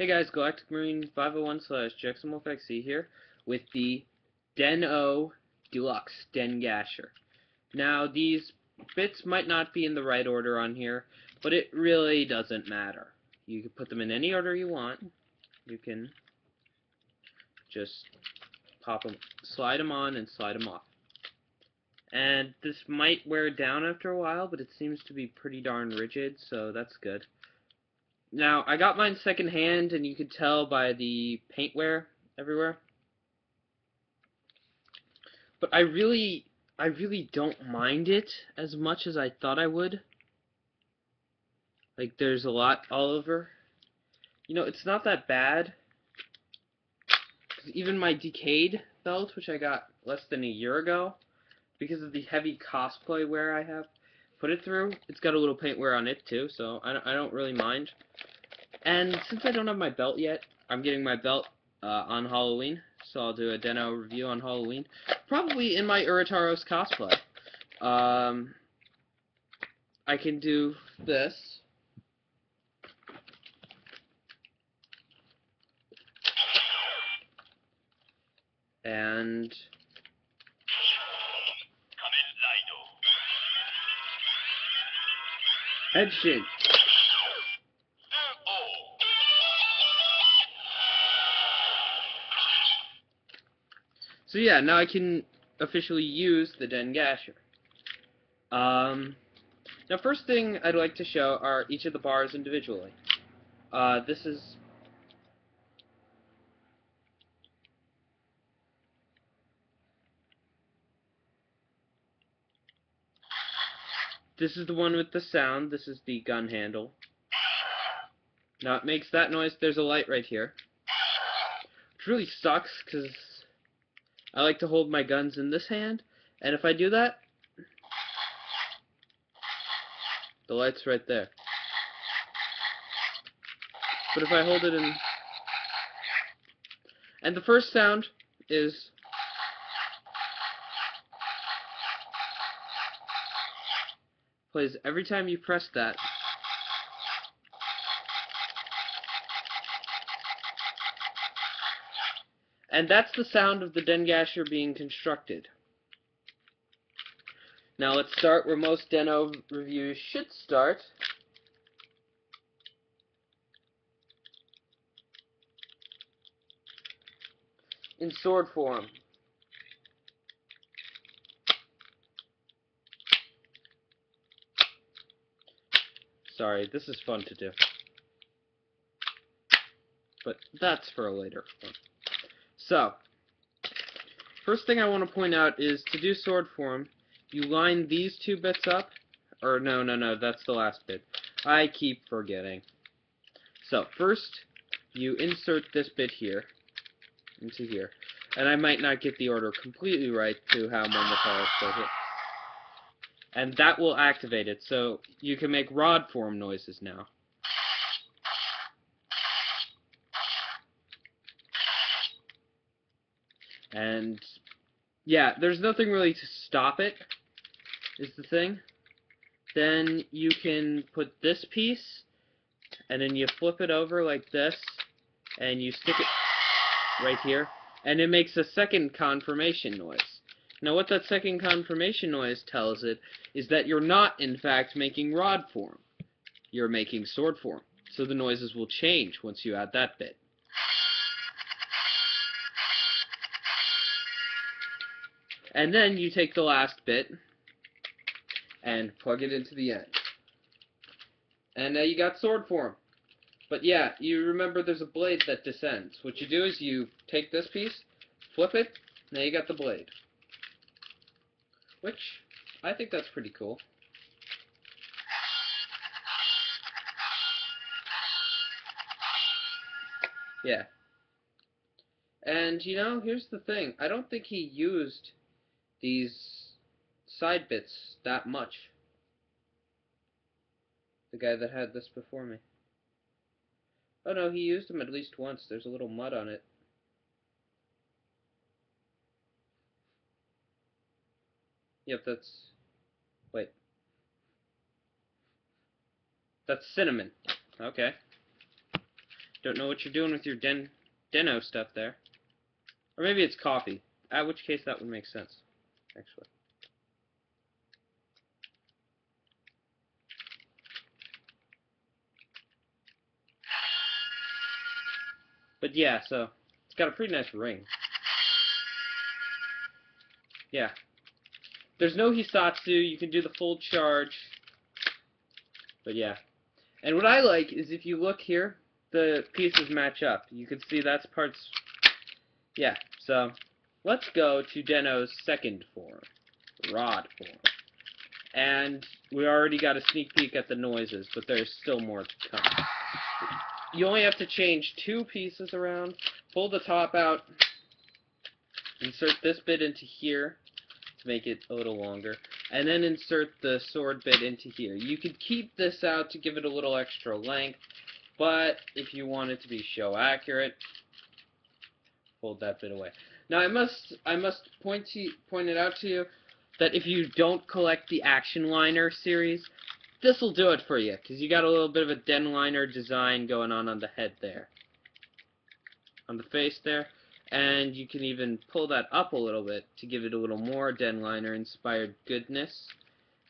Hey guys, Galactic Marine 501/JacksonWolfXC here with the Den-O Deluxe Den Gasher. Now these bits might not be in the right order on here, but it really doesn't matter. You can put them in any order you want. You can just slide them on and slide them off. And this might wear down after a while, but it seems to be pretty darn rigid, so that's good. Now, I got mine secondhand, and you could tell by the paint wear everywhere. But I really don't mind it as much as I thought I would. Like, there's a lot all over. You know, it's not that bad. 'Cause even my decayed belt, which I got less than a year ago, because of the heavy cosplay wear I have put it through, it's got a little paint wear on it too, so I don't really mind. And since I don't have my belt yet, I'm getting my belt on Halloween, so I'll do a Den-O review on Halloween, probably in my Urataros cosplay. I can do this. And head shake. So yeah, now I can officially use the Den Gasher. Now first thing I'd like to show are each of the bars individually. This is the one with the sound. This is the gun handle. Now it makes that noise. There's a light right here. Which really sucks because I like to hold my guns in this hand, and if I do that, the light's right there. But if I hold it in... And the first sound is... plays every time you press that. And that's the sound of the Den Gasher being constructed. Now let's start where most Den-O reviews should start. In sword form. Sorry, this is fun to do. But that's for a later one. So, first thing I want to point out is to do sword form, you line these two bits up. Or no, that's the last bit. I keep forgetting. So, first, you insert this bit here into here. And I might not get the order completely right to how Momotaros does it. And that will activate it, so you can make rod form noises now. And yeah, there's nothing really to stop it, is the thing. Then you can put this piece, and then you flip it over like this, and you stick it right here, and it makes a second confirmation noise. Now what that second confirmation noise tells it is that you're not, in fact, making rod form. You're making sword form. So the noises will change once you add that bit. And then you take the last bit and plug it into the end. And now you got sword form. But yeah, you remember there's a blade that descends. What you do is you take this piece, flip it, now you got the blade. Which, I think that's pretty cool. Yeah. And, you know, here's the thing. I don't think he used these side bits that much. The guy that had this before me. Oh no, he used them at least once. There's a little mud on it. Yep, that's... Wait. That's cinnamon. Okay. Don't know what you're doing with your Deno stuff there. Or maybe it's coffee. At which case that would make sense, actually. But yeah, so it's got a pretty nice ring. Yeah. There's no Hisatsu, you can do the full charge. But yeah. And what I like is if you look here, the pieces match up. You can see that's parts. Yeah, so let's go to Deno's second form, rod form. And we already got a sneak peek at the noises, but there's still more to come. You only have to change 2 pieces around, pull the top out, insert this bit into here to make it a little longer, and then insert the sword bit into here. You could keep this out to give it a little extra length, but if you want it to be show accurate, fold that bit away. Now I must point it out to you that if you don't collect the Action Liner series, this will do it for you, because you got a little bit of a Den Liner design going on the head there, on the face there, and you can even pull that up a little bit to give it a little more Den Liner inspired goodness.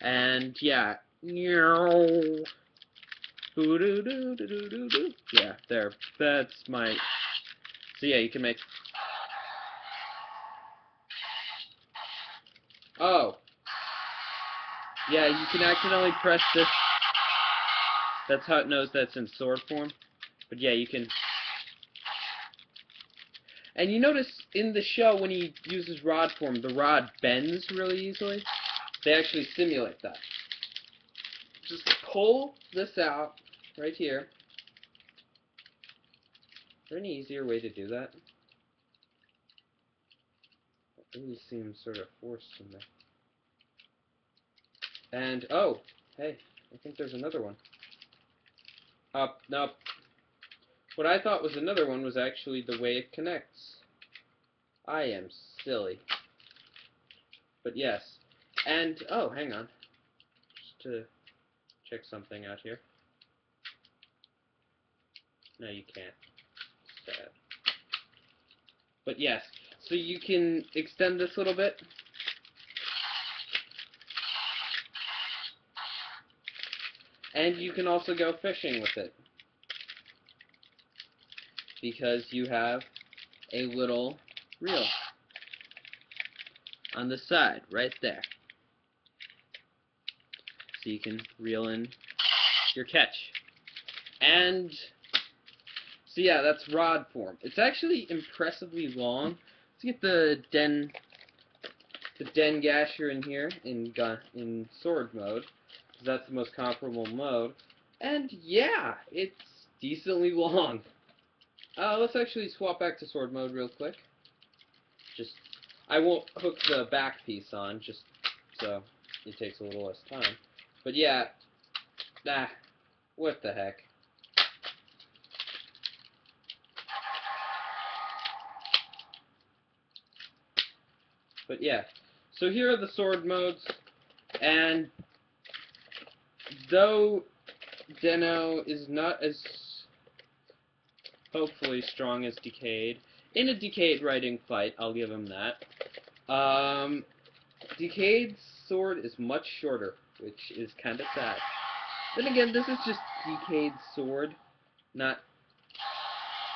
And yeah, yeah, there. That's my. So yeah, you can make. Oh. Yeah, you can accidentally press this. That's how it knows that's in sword form. But yeah, you can. And you notice in the show when he uses rod form, the rod bends really easily. They actually simulate that. Just pull this out right here. Is there any easier way to do that? It really seems sort of forced in there. And, oh, hey, I think there's another one. Nope. What I thought was another one was actually the way it connects. I am silly. But yes. And, oh, hang on. Just to check something out here. No, you can't. Sad. But yes, so you can extend this a little bit. And you can also go fishing with it. Because you have a little reel on the side, right there. So you can reel in your catch. And so yeah, that's rod form. It's actually impressively long. Let's get the Den gasher in here in sword mode, because that's the most comparable mode. And yeah, it's decently long. Let's actually swap back to sword mode real quick. I won't hook the back piece on, just so it takes a little less time. But yeah, what the heck. But yeah, so here are the sword modes, and though Deno is not as hopefully strong as Decade, in a Decade Riding fight, I'll give him that. Decade's sword is much shorter, which is kind of sad. Then again, this is just Decade's sword, not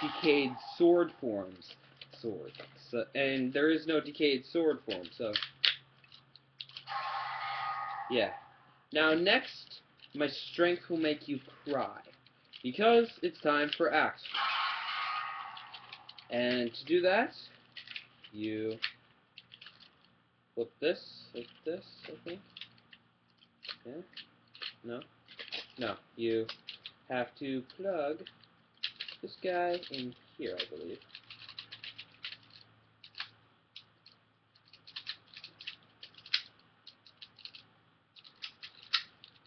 Decade sword forms sword. So, and there is no Decade sword form, so yeah. Now next, my strength will make you cry, because it's time for action. And to do that, you flip this like this, I think. Yeah? No? No. You have to plug this guy in here, I believe.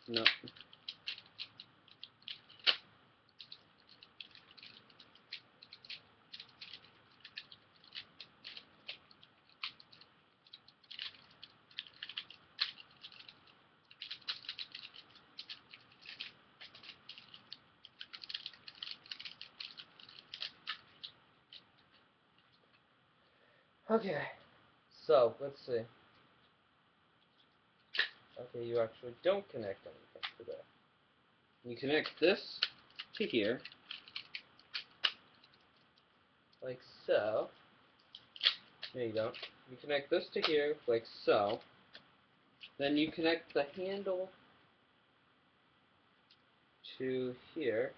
No. Okay, so let's see. Okay, you actually don't connect anything to that. You connect this to here, like so. No, you don't. You connect this to here, like so. Then you connect the handle to here.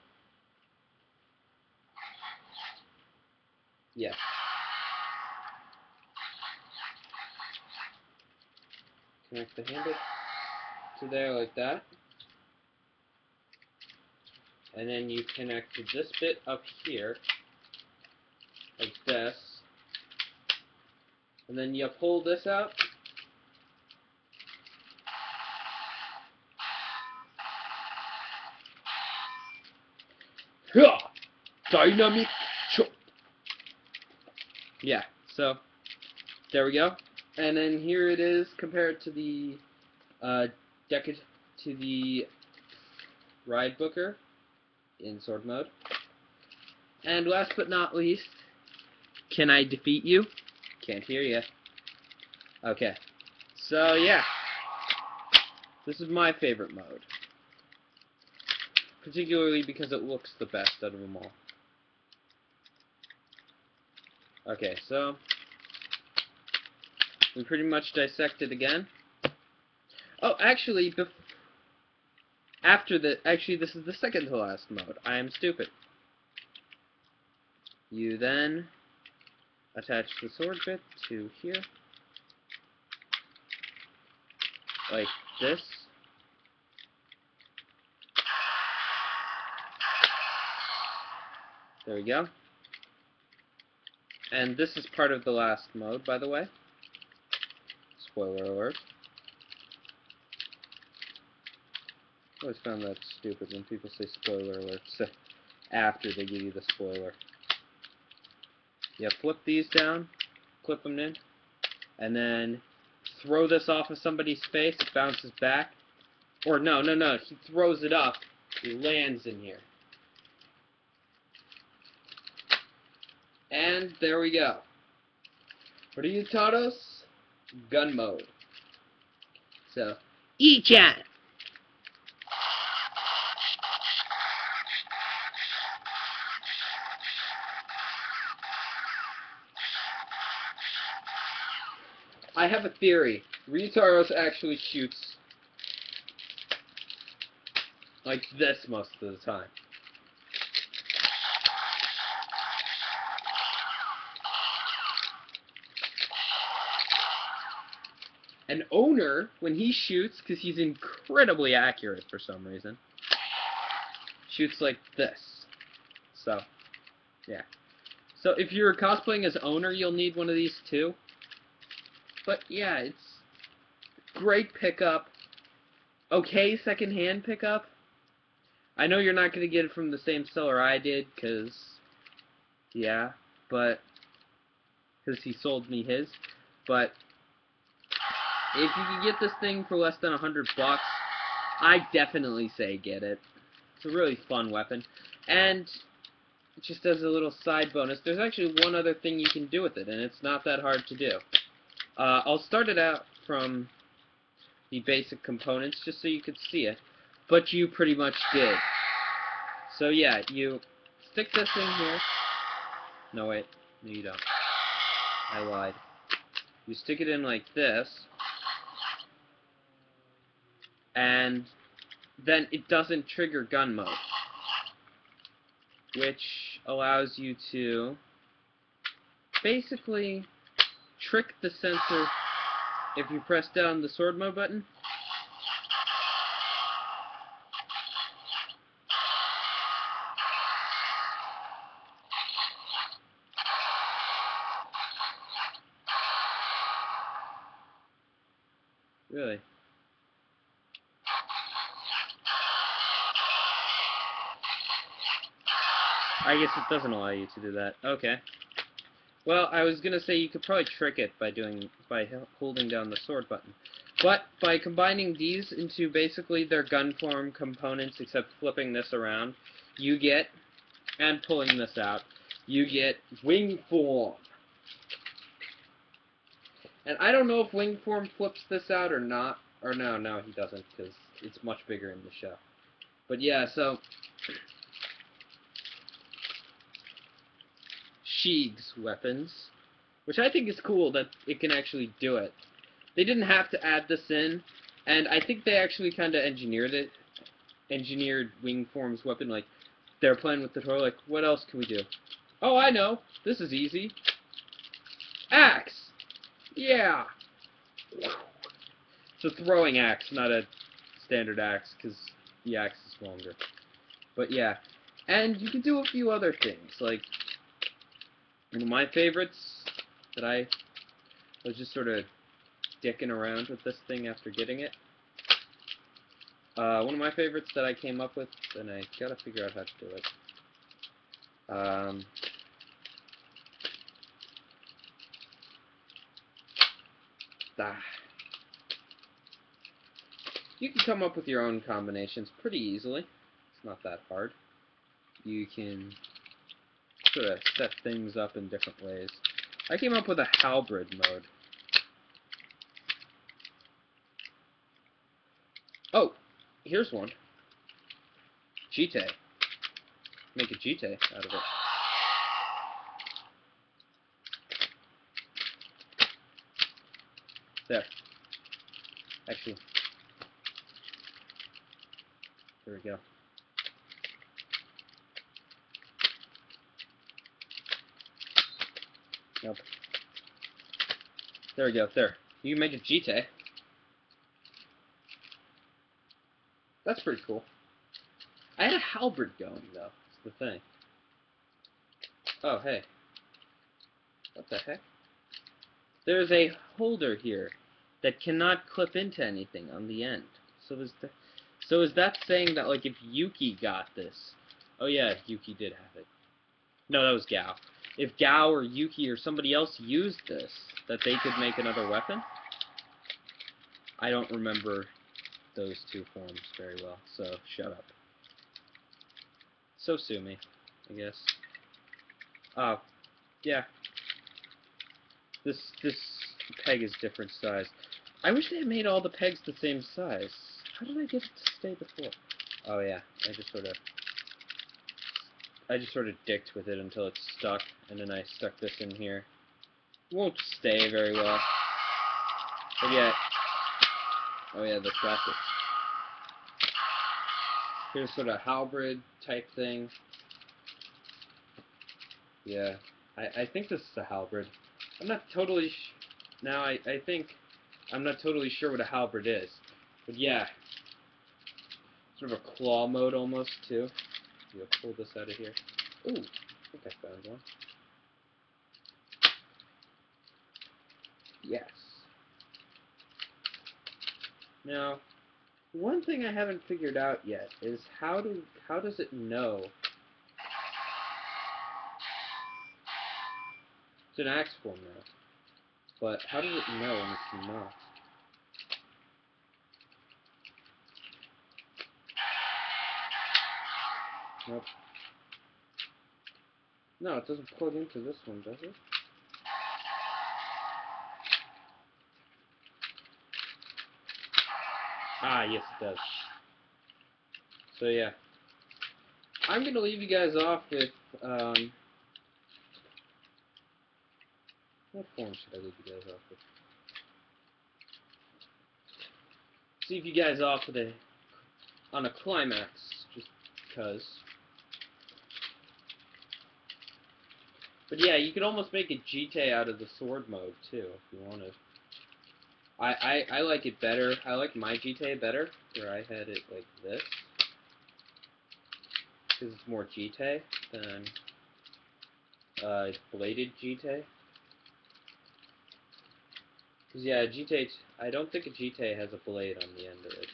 Yeah. Connect the handle to there like that. And then you connect to this bit up here, like this. And then you pull this out. Dynamic choke. Yeah, so there we go. And then here it is compared to the to the Ride Booker in sword mode. And last but not least, can I defeat you? Can't hear ya. Okay, so yeah, this is my favorite mode, particularly because it looks the best out of them all. Okay, so we pretty much dissected again. Oh, actually, actually, this is the second to last mode. I am stupid. You then attach the sword bit to here, like this. There we go. And this is part of the last mode, by the way. Spoiler alert. I always found that stupid when people say spoiler alerts after they give you the spoiler. You flip these down, clip them in, and then throw this off of somebody's face. It bounces back. Or no. He throws it up. He lands in here. And there we go. What do you taught us? Gun mode. So, E-chan! I have a theory. Ryutaros actually shoots like this most of the time. An owner, when he shoots, because he's incredibly accurate for some reason, shoots like this. So, yeah. So if you're cosplaying as owner, you'll need one of these too. But yeah, it's great pickup. Okay, secondhand pickup. I know you're not going to get it from the same seller I did, because, yeah, but, because he sold me his. But if you can get this thing for less than $100, I definitely say get it. It's a really fun weapon. And just as a little side bonus, there's actually one other thing you can do with it, and it's not that hard to do. I'll start it out from the basic components just so you could see it, but you pretty much did. So yeah, you stick this in here. No, wait. No, you don't. I lied. You stick it in like this, and then it doesn't trigger gun mode, which allows you to basically trick the sensor if you press down the sword mode button. Really? I guess it doesn't allow you to do that. Okay. Well, I was gonna say you could probably trick it by holding down the sword button, but by combining these into basically their gun form components, except flipping this around, you get, and pulling this out, you get wing form. And I don't know if Wingform flips this out or not. Or no, he doesn't, because it's much bigger in the show. But yeah, so Sheeg's weapons, which I think is cool that it can actually do it. They didn't have to add this in, and I think they actually kind of engineered Wingform's weapon. Like, they're playing with the toy, like, what else can we do? Oh, I know. This is easy. Axe! Yeah! It's a throwing axe, not a standard axe, because the axe is longer. But yeah. And you can do a few other things, like, one of my favorites that I was just sort of dicking around with this thing after getting it. One of my favorites that I came up with, and I gotta figure out how to do it. You can come up with your own combinations pretty easily. It's not that hard. You can sort of set things up in different ways. I came up with a halberd mode. Oh, here's one. Jite. Make a jite out of it. There. Actually, there we go. Nope. There we go. There. You can make a jite. That's pretty cool. I had a halberd going, though. That's the thing. Oh, hey. What the heck? There's a holder here that cannot clip into anything on the end. So is that saying that, like, if Yuki got this... Oh, yeah, Yuki did have it. No, that was Gao. If Gao or Yuki or somebody else used this, that they could make another weapon? I don't remember those two forms very well, so shut up. So sue me, I guess. Oh, yeah. This peg is different size. I wish they had made all the pegs the same size. How did I get it to stay before? Oh yeah, I just sort of dicked with it until it's stuck, and then I stuck this in here. It won't stay very well. But yeah. Oh yeah, the classic. Here's sort of halberd type thing. Yeah, I think this is a halberd. I'm not totally now I think I'm not totally sure what a halberd is. But yeah. Sort of a claw mode almost too. You'll pull this out of here. Ooh, I think I found one. Yes. Now, one thing I haven't figured out yet is how does it know? It's an axe form now. But how does it know when it's not? Nope. No, it doesn't plug into this one, does it? Ah, yes it does. So yeah. I'm gonna leave you guys off with, what form should I leave you guys off with? Leave you guys off with on a climax, just because. But yeah, you could almost make a jite out of the sword mode too, if you wanted. I like it better. I like my jite better, where I had it like this, because it's more jite than bladed jite. Because yeah, jite, I don't think a jite has a blade on the end of it.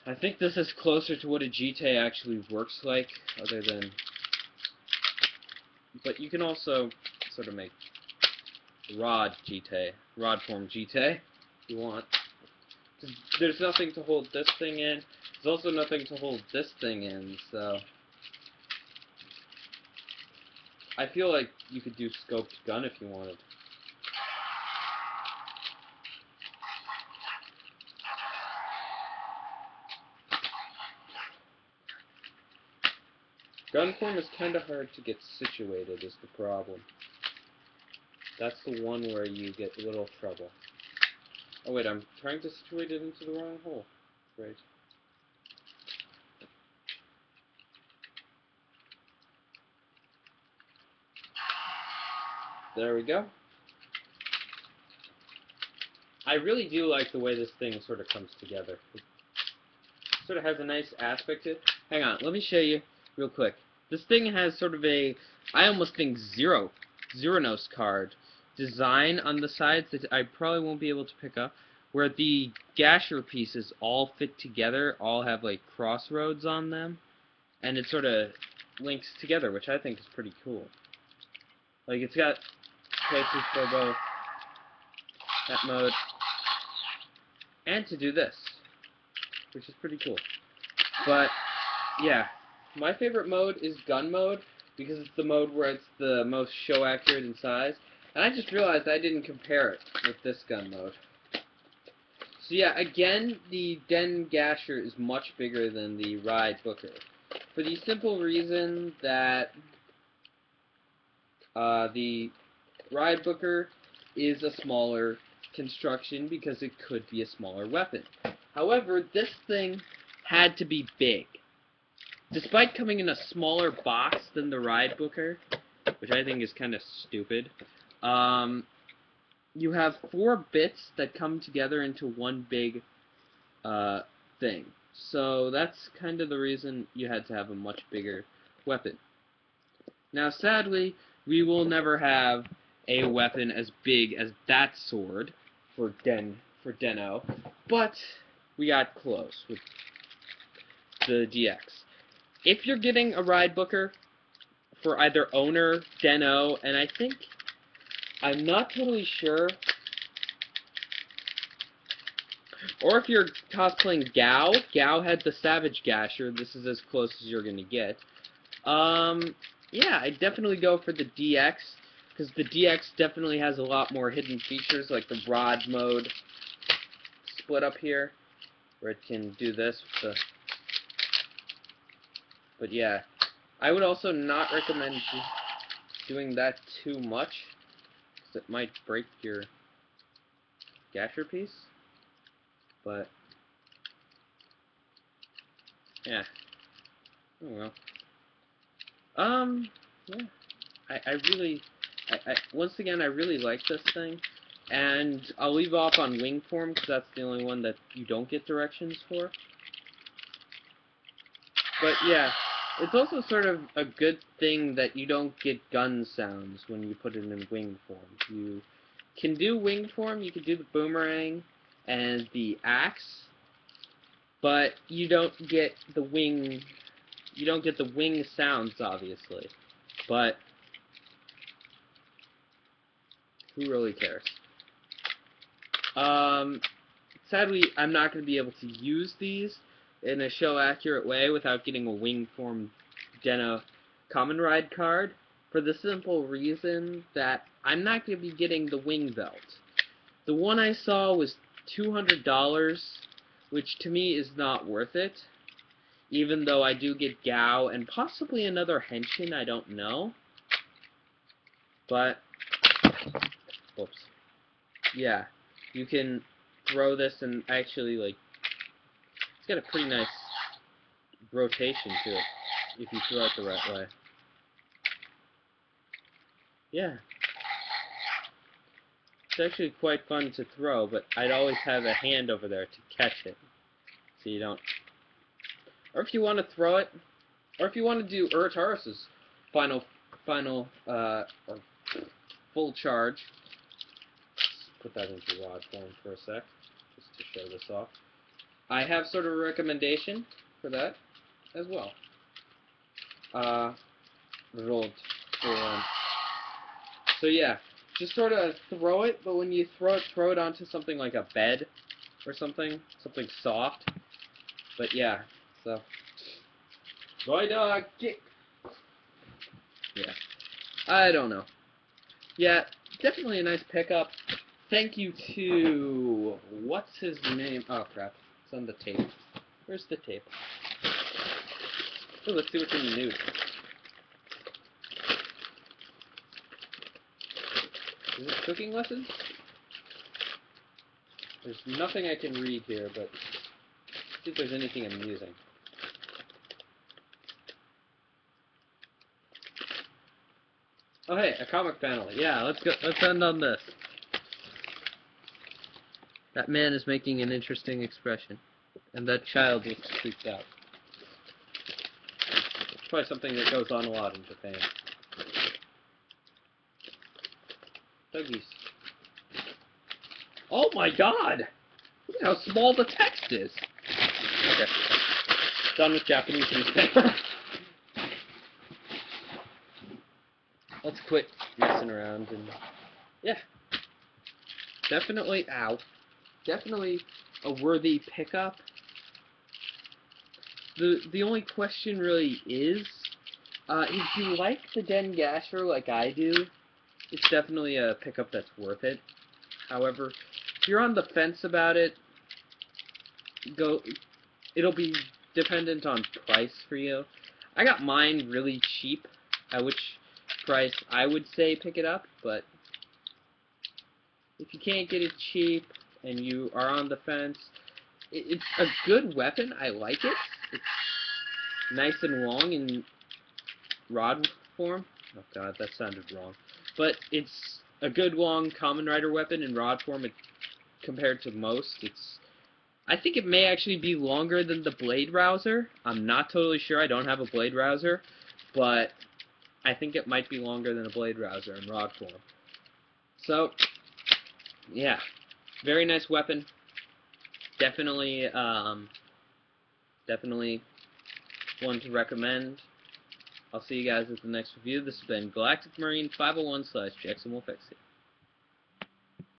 I think this is closer to what a jite actually works like, other than... But you can also sort of make rod form jite, if you want. There's nothing to hold this thing in. There's also nothing to hold this thing in, so... I feel like you could do scoped gun if you wanted. Gun form is kind of hard to get situated is the problem. That's the one where you get a little trouble. Oh wait, I'm trying to situate it into the wrong hole. Great. There we go. I really do like the way this thing sort of comes together. It sort of has a nice aspect to it. Hang on, let me show you real quick. This thing has sort of a, I almost think Zeronos card design on the sides that I probably won't be able to pick up, where the gasher pieces all fit together, all have like crossroads on them, and it sort of links together, which I think is pretty cool. Like it's got places for both that mode and to do this, which is pretty cool. But yeah, my favorite mode is gun mode because it's the mode where it's the most show accurate in size. And I just realized I didn't compare it with this gun mode. So yeah, again, the Den Gasher is much bigger than the Ride Booker. For the simple reason that the Ride Booker is a smaller construction because it could be a smaller weapon. However, this thing had to be big. Despite coming in a smaller box than the Ride Booker, which I think is kind of stupid, you have 4 bits that come together into one big thing. So that's kind of the reason you had to have a much bigger weapon. Now, sadly, we will never have a weapon as big as that sword for Den-O, but we got close with the GX. If you're getting a Ride Booker for either Owner, Den-O, and I think, I'm not totally sure, or if you're cosplaying Gao, Gao had the Savage Gasher, this is as close as you're going to get. Yeah, I'd definitely go for the DX, because the DX definitely has a lot more hidden features, like the rod mode split up here, where it can do this with the... But yeah, I would also not recommend doing that too much, because it might break your gasher piece. But yeah, oh well. Yeah, I really, once again, I really like this thing, and I'll leave off on wing form because that's the only one that you don't get directions for. But yeah, it's also sort of a good thing that you don't get gun sounds when you put it in wing form. You can do wing form, you can do the boomerang and the axe, but you don't get the wing. You don't get the wing sounds, obviously. But who really cares? Sadly, I'm not going to be able to use these in a show-accurate way without getting a wing-form Den-O Common Ride card, for the simple reason that I'm not going to be getting the wing belt. The one I saw was $200, which to me is not worth it, even though I do get Gao and possibly another Henshin, I don't know. But, whoops. Yeah, you can throw this and actually, like, it's got a pretty nice rotation to it if you throw it the right way. Yeah. It's actually quite fun to throw, but I'd always have a hand over there to catch it, so you don't... Or if you want to throw it, or if you want to do Urtarus's final, or full charge, let's put that into rod form for a sec, just to show this off. I have sort of a recommendation for that as well. Rolled form. So yeah, just sort of throw it, but when you throw it onto something like a bed or something soft. But yeah, so boy dog kick. Yeah. I don't know. Yeah, definitely a nice pickup. Thank you to... what's his name? Oh, crap. It's on the tape. Where's the tape? Oh, let's see what's in the news. Is it cooking lessons? There's nothing I can read here, but see if there's anything amusing. Oh, hey, a comic panel. Yeah, let's go. Let's end on this. That man is making an interesting expression, and that child looks freaked out. It's probably something that goes on a lot in Japan. Duggies. Oh my God! Look at how small the text is. Okay. Done with Japanese newspaper. Let's quit messing around and yeah. Definitely definitely a worthy pickup. The only question really is if you like the Den Gasher like I do, it's definitely a pickup that's worth it. However, if you're on the fence about it, it'll be dependent on price for you. I got mine really cheap, at which price I would say pick it up, but if you can't get it cheap and you are on the fence, it's a good weapon. I like it. It's nice and long in rod form. Oh god, that sounded wrong. But it's a good long Common Rider weapon in rod form compared to most. I think it may actually be longer than the Blade Rouser. I'm not totally sure. I don't have a Blade Rouser, but I think it might be longer than a Blade Rouser in rod form. So, yeah, very nice weapon. Definitely, definitely one to recommend. I'll see you guys at the next review. This has been Galactic Marine 501/Jackson Wolf XC.